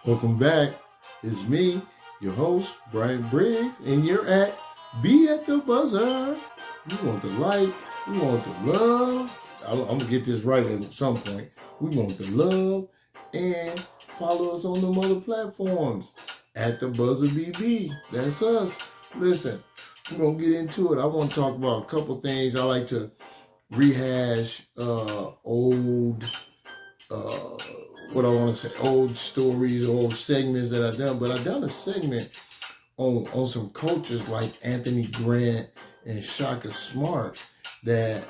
Welcome back. It's me, your host, Brian Briggs, and you're at Be at the Buzzer. We want the like, we want the love. I'm going to get this right at some point. We want the love and follow us on the other platforms at the Buzzer BB. That's us. Listen, we're going to get into it. I want to talk about a couple things. I like to rehash old old stories, old segments that I've done. But I've done a segment on some coaches like Anthony Grant and Shaka Smart that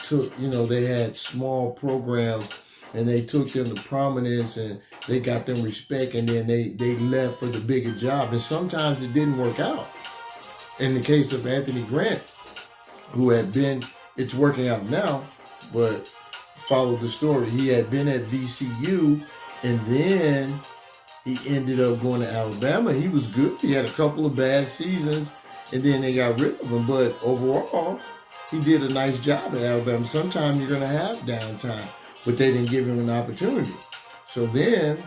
took, they had small programs and they took them to prominence and they got them respect, and then they left for the bigger job. And sometimes it didn't work out. In the case of Anthony Grant, who had been, it's working out now, but follow the story. He had been at VCU, and then he ended up going to Alabama. He was good. He had a couple of bad seasons, and then they got rid of him. But overall, he did a nice job at Alabama. Sometimes you're going to have downtime, but they didn't give him an opportunity. So then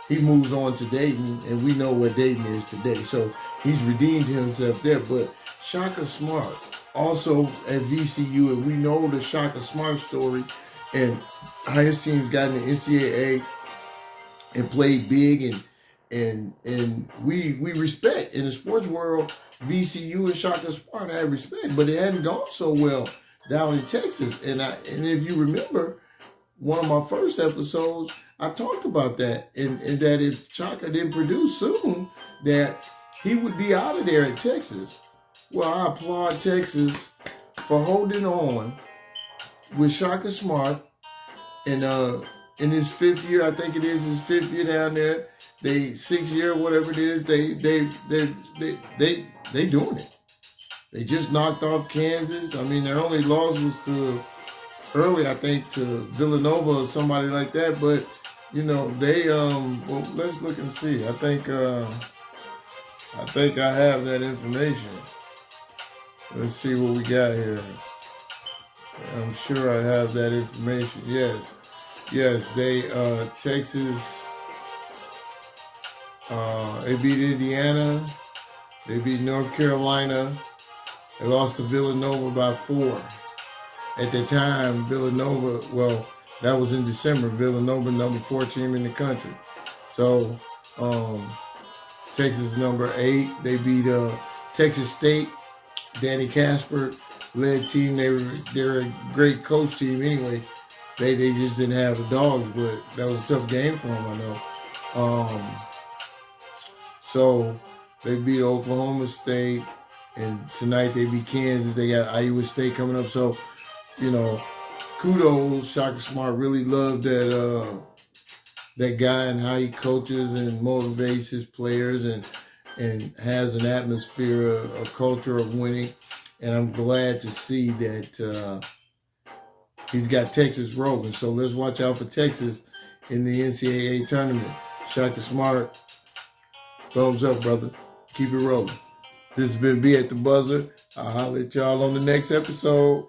he moves on to Dayton, and we know what Dayton is today. So he's redeemed himself there. But Shaka Smart, also at VCU, and we know the Shaka Smart story and how his team's gotten the NCAA and played big, and we respect in the sports world. VCU and Shaka Smart had respect, but it hadn't gone so well down in Texas. And if you remember one of my first episodes, I talked about that, and that if Shaka didn't produce soon, that he would be out of there at Texas. Well, I applaud Texas for holding on with Shaka Smart, and in his fifth year, I think it is his fifth year down there. They 6th year, whatever it is, they doing it. They just knocked off Kansas. I mean, their only loss was to I think to Villanova or somebody like that. But they well, let's look and see. I think I have that information. Let's see what we got here. I'm sure I have that information. Yes, they Texas. They beat Indiana. They beat North Carolina. They lost to Villanova by 4. At the time, Villanova, well, that was in December. Villanova, number 4 team in the country. So Texas number 8. They beat Texas State. Danny Casper led team. They're a great coach team anyway. They just didn't have the dogs, but that was a tough game for them, I know. So they beat Oklahoma State, and tonight they beat Kansas. They got Iowa State coming up. So, kudos. Shaka Smart really loved that guy and how he coaches and motivates his players and has an atmosphere, a culture of winning. And I'm glad to see that he's got Texas rolling. So let's watch out for Texas in the NCAA tournament. Shaka Smart, thumbs up, brother. Keep it rolling. This has been Be at the Buzzer. I'll holler at y'all on the next episode.